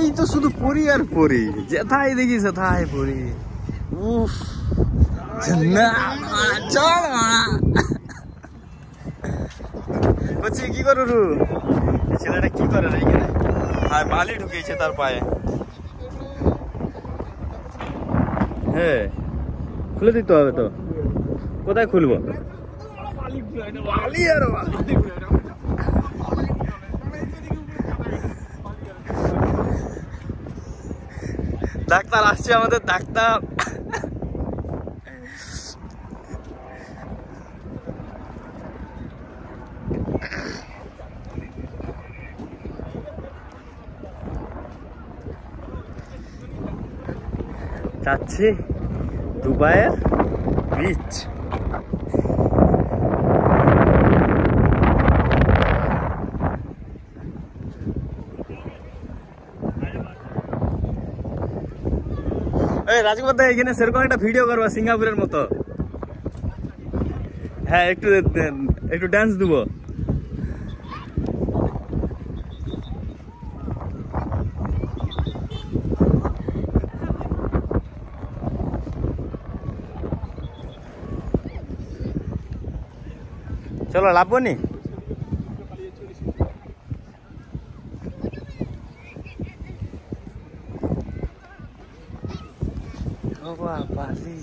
এই তো শুধু পরি আর পরি, যেথায় দেখি সেথায় পরি। উফ না চল বলছি কি করু রু, ছেলেটা কি করে রে এখানে? হ্যাঁ বালি ঢুকিয়েছে তার পায়ে। হ্যাঁ খুলে দিতে হবে তো, কোথায় খুলবো? বালি আর বালি। ডাক্তার আসছে আমাদের, ডাক্তার। যাচ্ছি দুবাইয়ের বিচ। রাজকুমার দা এখানে সেরকম একটা ভিডিও করবা সিঙ্গাপুরের মতো। হ্যাঁ একটু একটু ডান্স দেবো। চলো লাভবো নি। বালি